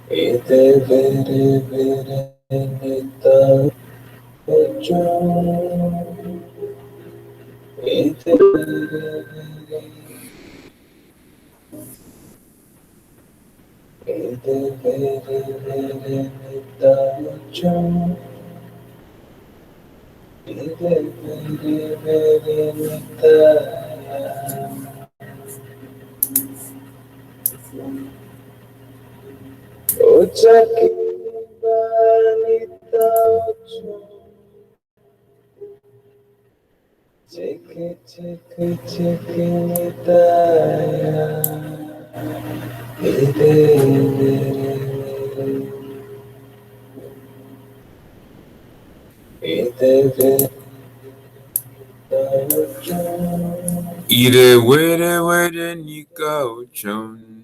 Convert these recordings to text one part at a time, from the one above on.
Ede vere vere nita ojo. Ede vere vere. Ede vere vere nita ojo. Ede vere vere nita. Oja ki banita ojo. Cheke cheke cheke nitaya. Ede vere vere. Ede vere ojo. Ire were were nika ochon.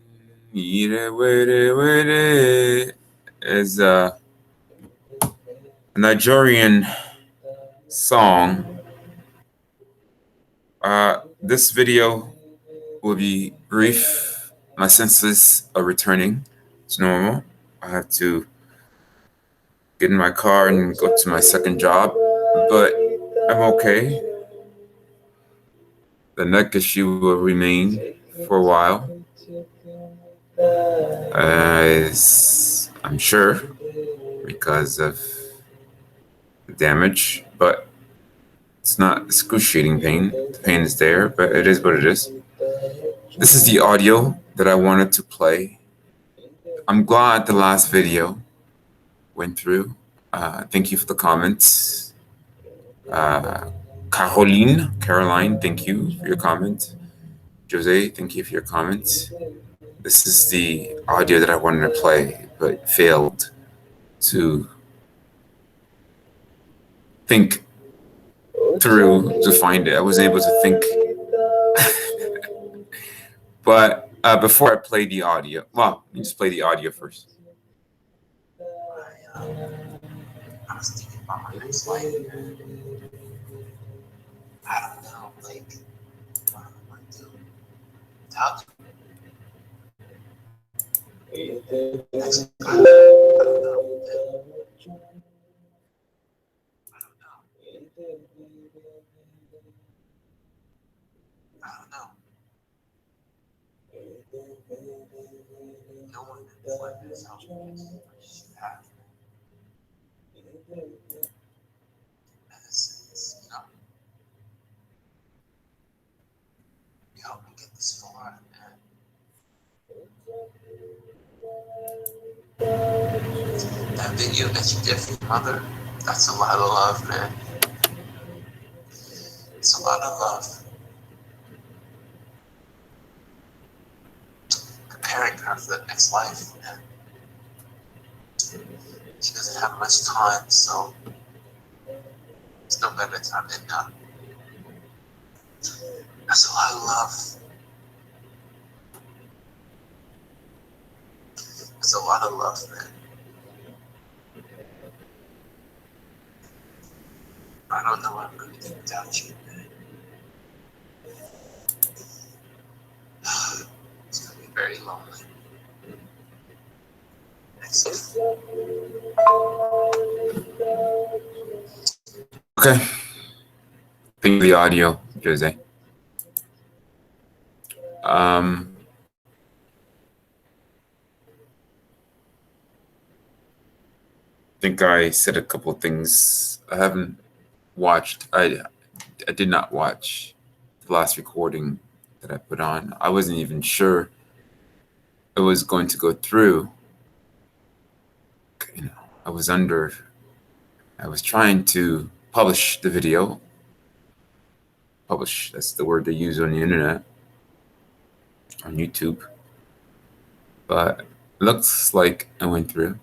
Ire were were is a Nigerian song. This video will be brief. My senses are returning. It's normal. I have to get in my car and go to my second job, but I'm okay. The neck issue will remain for a while, as I'm sure, because of the damage, but it's not excruciating pain. The pain is there, but it is what it is. This is the audio that I wanted to play. I'm glad the last video went through. Thank you for the comments. Caroline, thank you for your comment. Jose, thank you for your comments. This is the audio that I wanted to play, but failed to think through to find it. I wasn't able to think. But before I play the audio, well, let me just play the audio first. I was thinking about my next life. I don't know, like, what am I going to do? How to next, I don't know. I don't know. I don't know. No one in this life has helped me as much as you have. Medicines, you helped me get this far, and that video that you did for your mother, that's a lot of love, man. It's a lot of love. Preparing her for the next life, and she doesn't have much time, so there's no better time than now. That's a lot of love. That's a lot of love, man. I don't know what I'm going to do without you, man. It's going to be very lonely. Okay. Thank you for the audio, Jose. I think I said a couple of things. I haven't watched. I did not watch the last recording that I put on. I wasn't even sure it was going to go through. I was trying to publish the video. Publish, that's the word they use on the internet, on YouTube. But it looks like I went through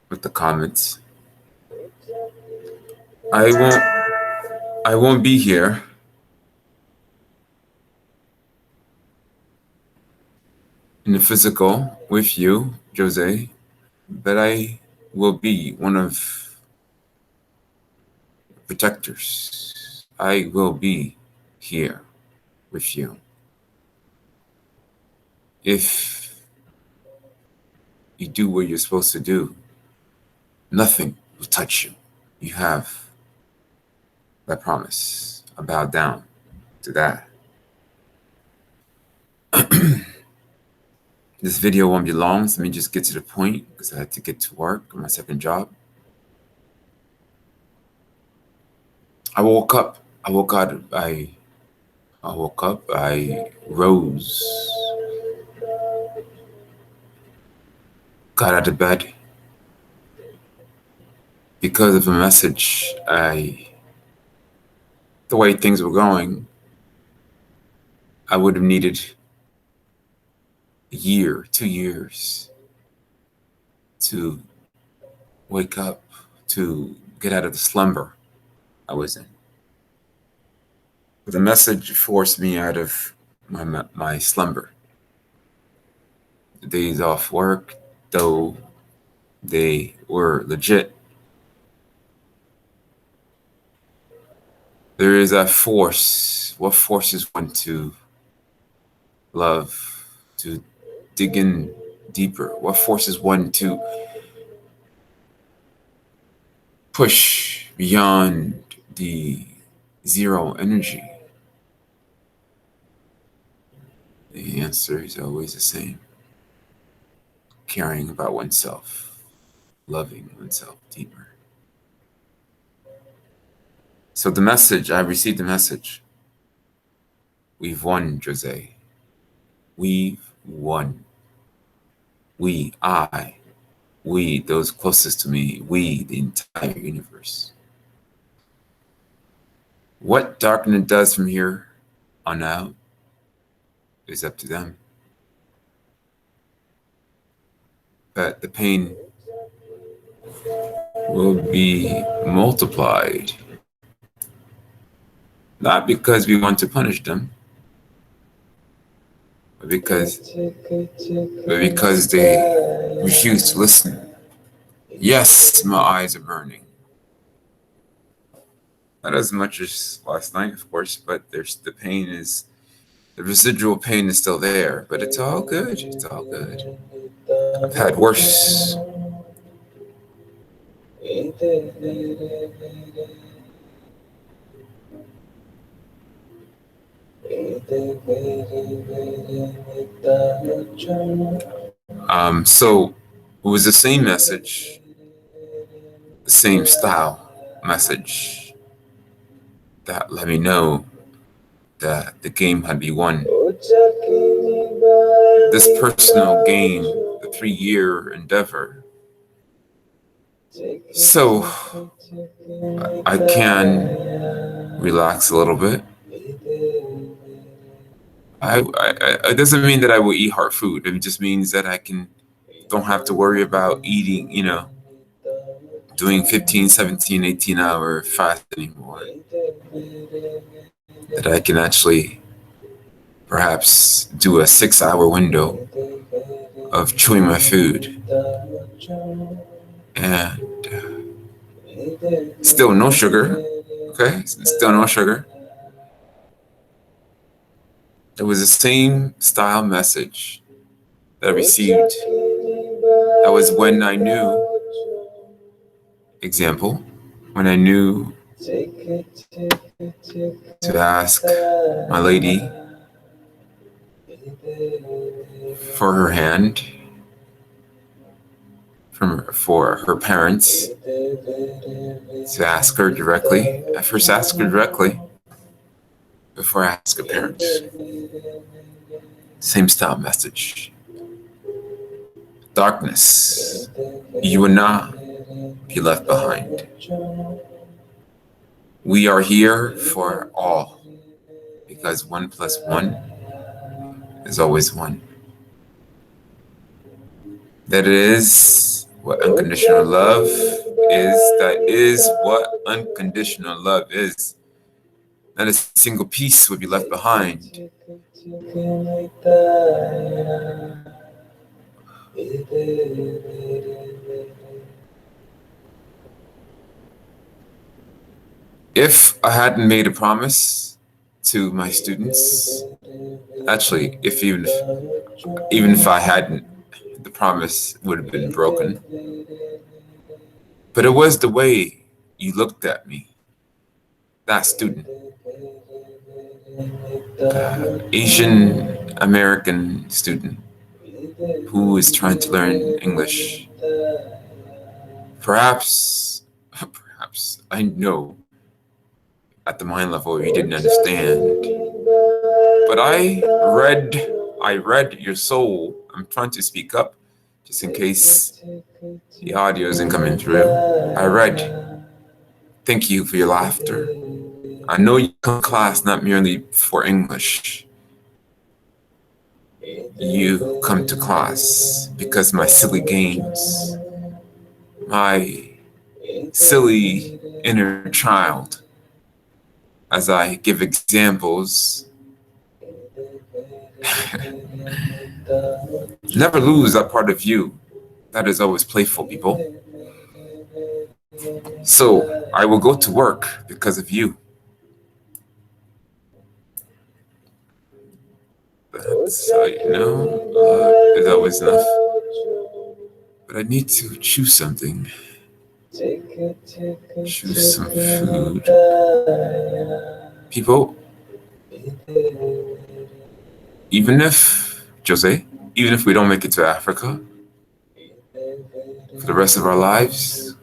with the comments. I won't be here in the physical with you, Jose, but I will be one of the protectors. I will be here with you. If you do what you're supposed to do, nothing will touch you. You have that promise. I bow down to that. This video won't be long, so let me just get to the point because I had to get to work on my second job. I woke up, I rose, got out of bed because of a message. The way things were going, I would have needed a year, 2 years to wake up, to get out of the slumber I was in. But the message forced me out of my slumber. The days off work, though they were legit, there is a force. What forces one to love, to dig in deeper? What forces one to push beyond the zero energy? The answer is always the same. Caring about oneself, loving oneself deeper. So the message, I received the message. We've won, Jose. We've won. We, those closest to me, we, the entire universe. What darkness does from here on out is up to them. But the pain will be multiplied. Not because we want to punish them, but because they refuse to listen. Yes, my eyes are burning. Not as much as last night, of course, but there's the residual pain is still there, but it's all good. It's all good. I've had worse. So it was the same message, the same style message that let me know that the game had been won. This personal game, the 3-year endeavor. So I can relax a little bit. It doesn't mean that I will eat hard food. It just means that I don't have to worry about eating, doing 15, 17, 18-hour fast anymore. That I can actually perhaps do a 6-hour window of chewing my food. And still no sugar, okay? Still no sugar. It was the same style message that I received. That was when I knew, example, when I knew to ask my lady for her hand for her parents, to ask her directly. I first asked her directly before I ask her parents. Same style message. Darkness, you will not be left behind. We are here for all, because 1 + 1 is always 1. That is what unconditional love is. That is what unconditional love is. Not a single piece would be left behind. If I hadn't made a promise to my students, actually, even if I hadn't, the promise would have been broken. But it was the way you looked at me, that student, Asian American student who is trying to learn English. Perhaps I know at the mind level you didn't understand, but I read your soul. I'm trying to speak up just in case the audio isn't coming through. I read, thank you for your laughter. I know you come to class not merely for English. You come to class because my silly games, my silly inner child, as I give examples, never lose that part of you that is always playful, people. So I will go to work because of you. That's how you know love is always enough. But I need to choose something. Choose some food. People, even if we don't make it to Africa, for the rest of our lives,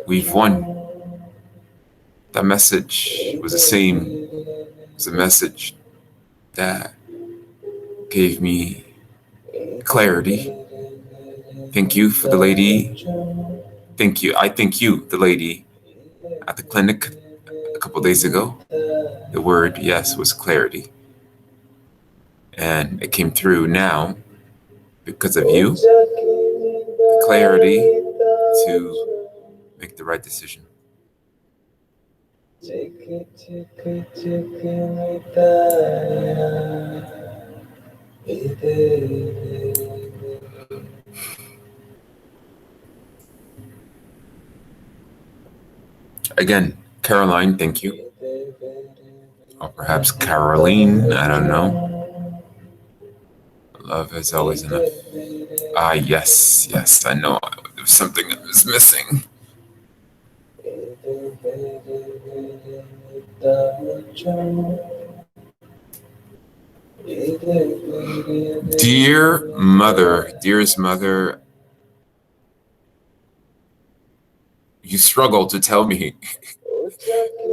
we've won. That message was the same. It was a message that gave me clarity. Thank you for the lady. Thank you. I thank you, the lady at the clinic a couple days ago. The word, yes, was clarity. And it came through now because of you. The clarity to make the right decision. Again, Caroline, thank you. Or perhaps Caroline, I don't know. Love is always enough. Ah, yes, I know. There was something that was missing. Dearest mother, you struggle to tell me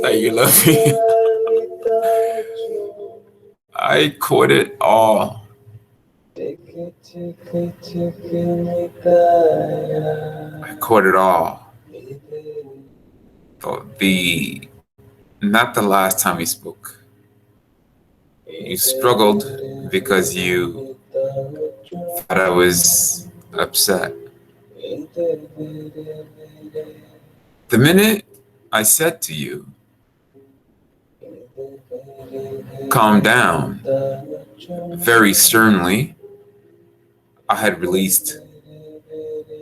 that you love me. I caught it all. I caught it all. Not the last time we spoke. You struggled because you thought I was upset. The minute I said to you, calm down, very sternly, I had released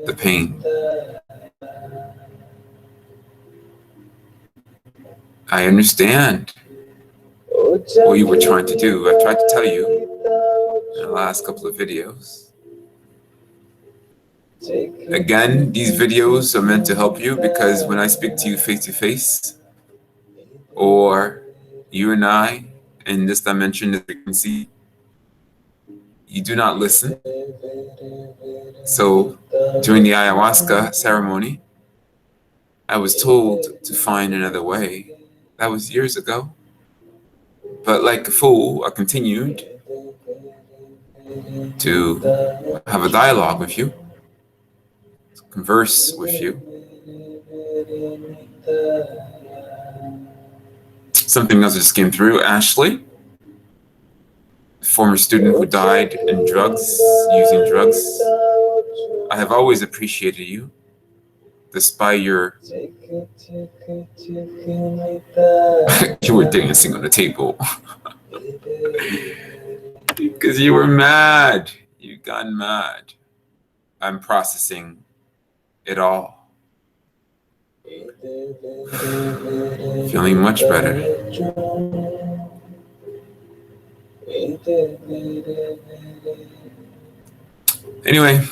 the pain. I understand what you were trying to do. I tried to tell you in the last couple of videos. Again, these videos are meant to help you because when I speak to you face to face, or you and I in this dimension, this frequency, you do not listen. So during the ayahuasca ceremony, I was told to find another way. That was years ago. But like a fool, I continued to have a dialogue with you, to converse with you. Something else just came through. Ashley, former student who died in drugs, using drugs. I have always appreciated you, despite your... You were dancing on the table. Because you were mad. You got mad. I'm processing it all. Feeling much better. Anyway,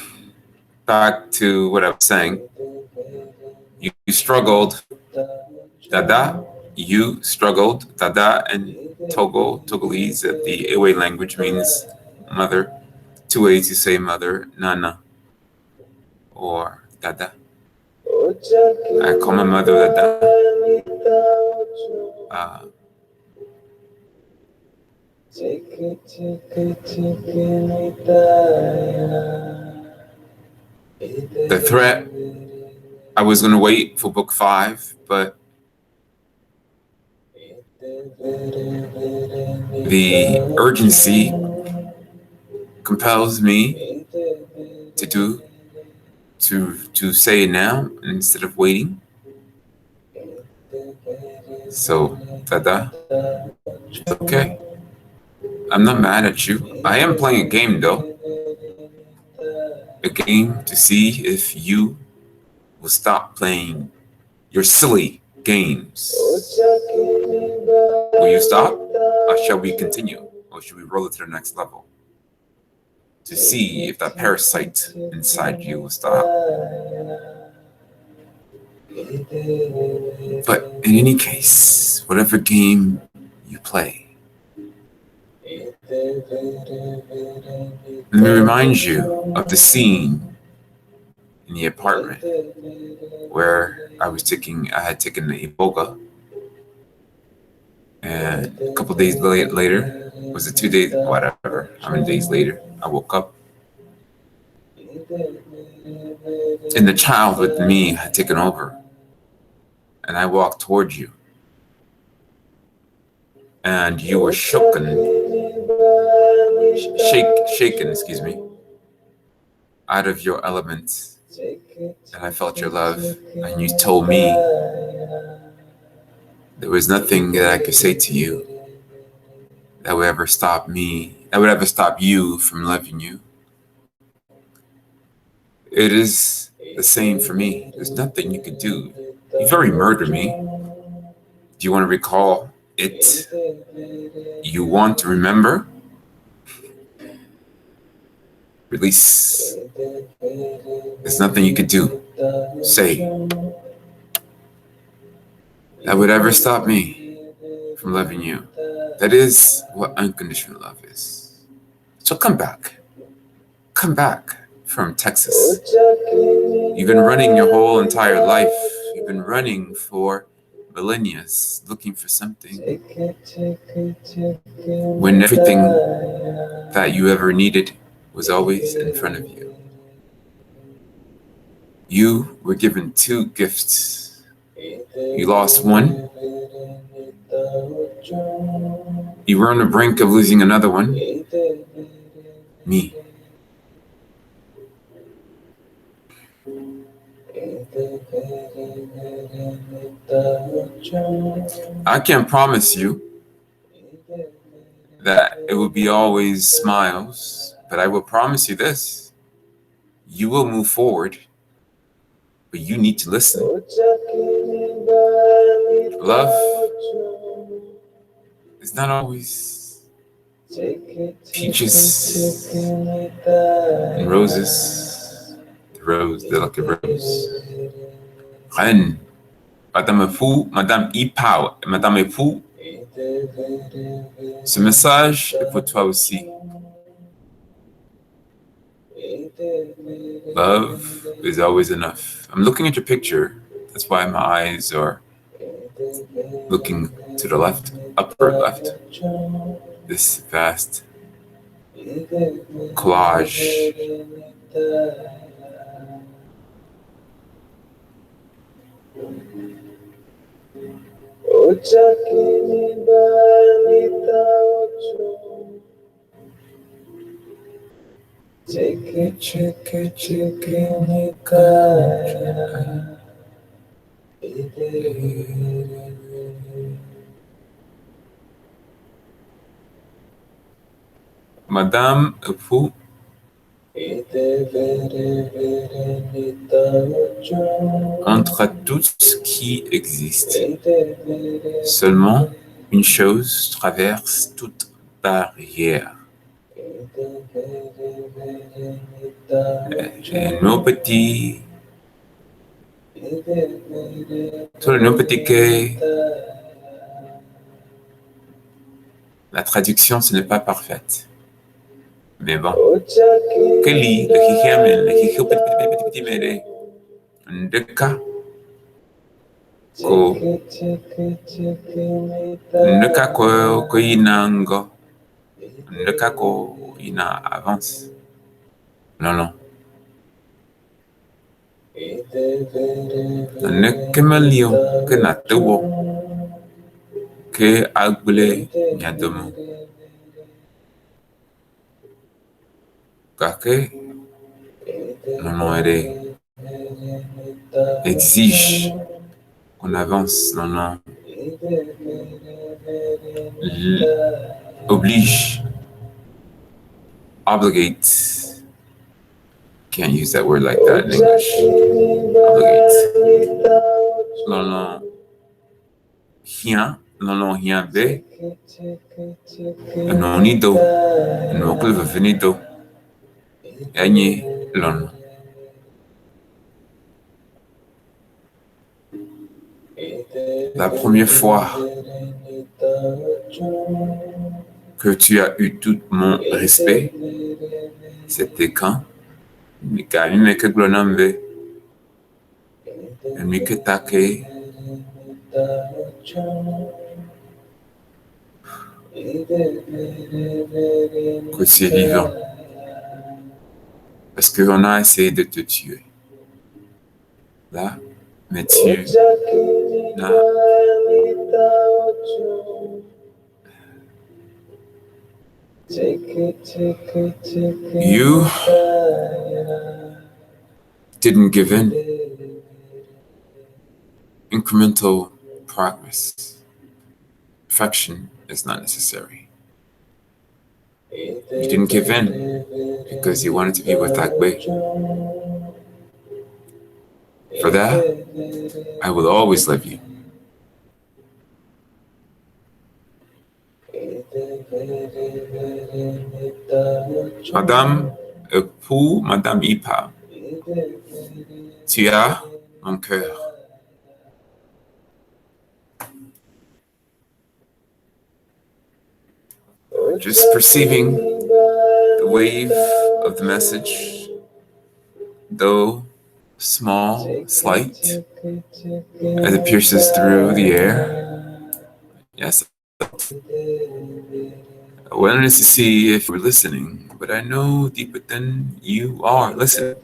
back to what I was saying. You struggled, Dada. You struggled, Dada, and Togolese, the Ewe language means mother. Two ways you say mother, Nana or Dada. I call my mother Dada. The threat, I was going to wait for book 5, but the urgency compels me to say it now instead of waiting. So, Dada, it's okay. I'm not mad at you. I am playing a game though. A game to see if you will stop playing your silly games. Will you stop? Or shall we continue? Or should we roll it to the next level? To see if that parasite inside you will stop. But in any case, whatever game you play, let me remind you of the scene in the apartment where I had taken the iboga, and a couple days later, was it 2 days, whatever, how many days later, I woke up, and the child with me had taken over, and I walked towards you, and you were shaken, out of your element, and I felt your love, and you told me there was nothing that I could say to you that would ever stop you from loving you. It is the same for me. There's nothing you could do. You've already murdered me. Do you want to recall it? You want to remember? Release. There's nothing you could do. Say that would ever stop me from loving you. That is what unconditional love is. So come back. Come back from Texas. You've been running your whole entire life. You've been running for millennia, looking for something, when everything that you ever needed was always in front of you. You were given 2 gifts. You lost one. You were on the brink of losing another one. Me. I can't promise you that it will be always smiles, but I will promise you this. You will move forward, but you need to listen. Love is not always peaches and roses. The lucky rose. Reine, Madame Fou, Madame Ipao, Madame Epou. Ce message est pour toi aussi. Love is always enough. I'm looking at your picture. That's why my eyes are looking to the left, upper left. This vast collage. Madame Epou, entre tout ce qui existe, seulement une chose traverse toute barrière. nos petits, tous nos petits que la traduction ce n'est pas parfaite. Mais bon, que li, le hihiamen, le hihio petit mere, ndeka ko ndeka ko inango, ndeka ko ina avance. Non. Ne malio que na tewo que agbele nyadomo. Kake non exige qu'on avance, non oblige, obligate. Can't use that word like that in English. Obligate. Non rien be. Non nido. Non club venido. Agni lon. La première fois que tu as eu tout mon respect, c'était quand? Mikami meke glonambe. Mike take. Que tu es vivant. Parce qu'on a essayé de te tuer. Là, mais tu n'as you didn't give in. Incremental progress. Perfection is not necessary. You didn't give in because you wanted to be with Akbe. For that, I will always love you. Madame Pou, Madame Ipa, tu as mon cœur. Just perceiving the wave of the message, though small, slight, as it pierces through the air. Yes. I wanted to see if you were listening, but I know deep within you are listening.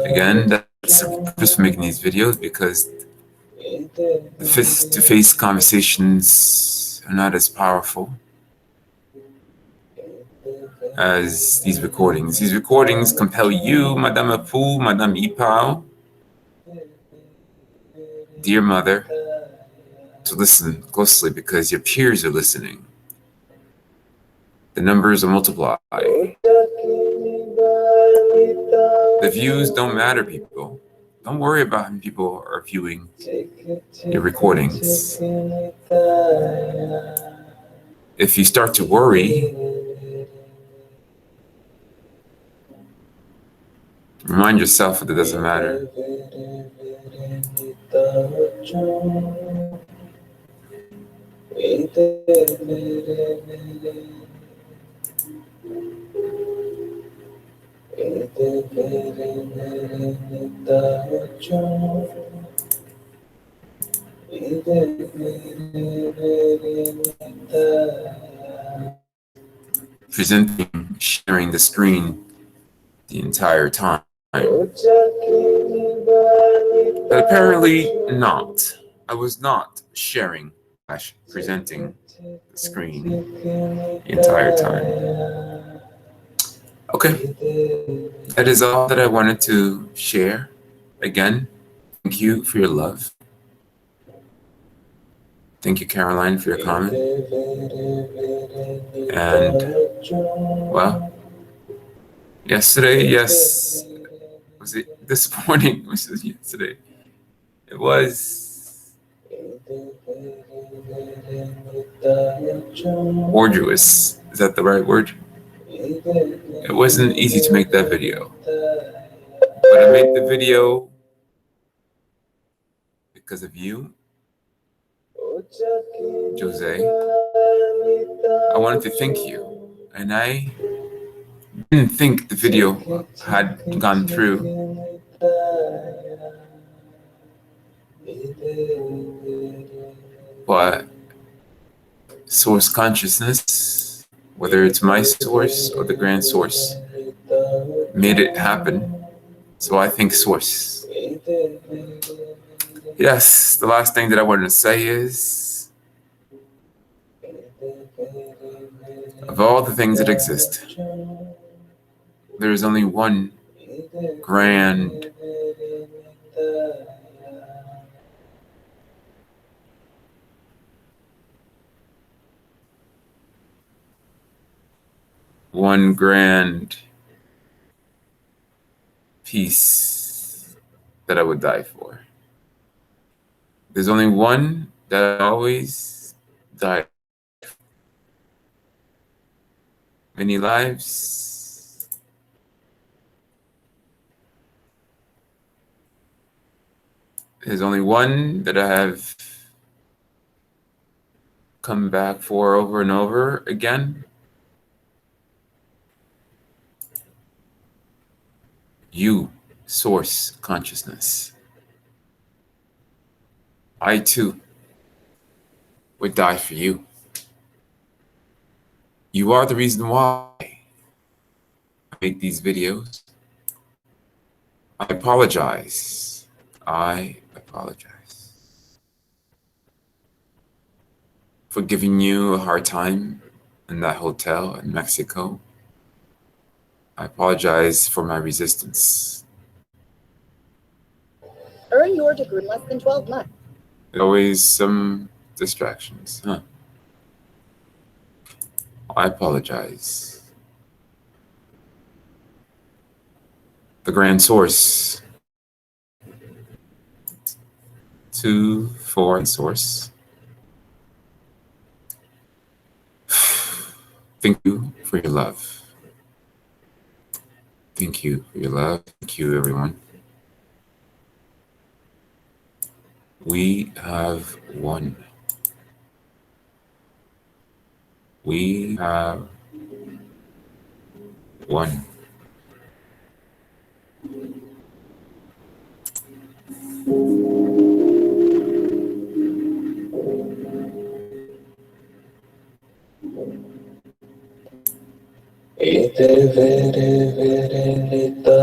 Again, that's the purpose for making these videos, because the face-to-face conversations are not as powerful as these recordings. These recordings compel you, Madame Apu, Madame Ipao, dear mother, to listen closely because your peers are listening. The numbers are multiplied. The views don't matter, people. Don't worry about how people are viewing your recordings. If you start to worry, remind yourself that it doesn't matter. Presenting, sharing the screen the entire time. But apparently not. I was not sharing, presenting the screen the entire time. Okay, that is all that I wanted to share. Again, thank you for your love. Thank you, Caroline, for your comment. And, well, yesterday, yes, was it this morning? Was it yesterday? It was arduous. Is that the right word? It wasn't easy to make that video, but I made the video because of you, Jose. I wanted to thank you, and I didn't think the video had gone through. But source consciousness, whether it's my source or the grand source, made it happen. So I think source. Yes, the last thing that I wanted to say is, of all the things that exist, there is only one grand piece that I would die for. There's only one that I always die for. Many lives, there's only one that I have come back for over and over again. You, source consciousness. I too would die for you. You are the reason why I make these videos. I apologize. I apologize for giving you a hard time in that hotel in Mexico. I apologize for my resistance. Earn your degree in less than 12 months. Always some distractions, huh? I apologize. The grand source. 2, 4 source. Thank you for your love. Thank you for your love. Thank you, everyone. We have won. We have won. Ite vere vere nita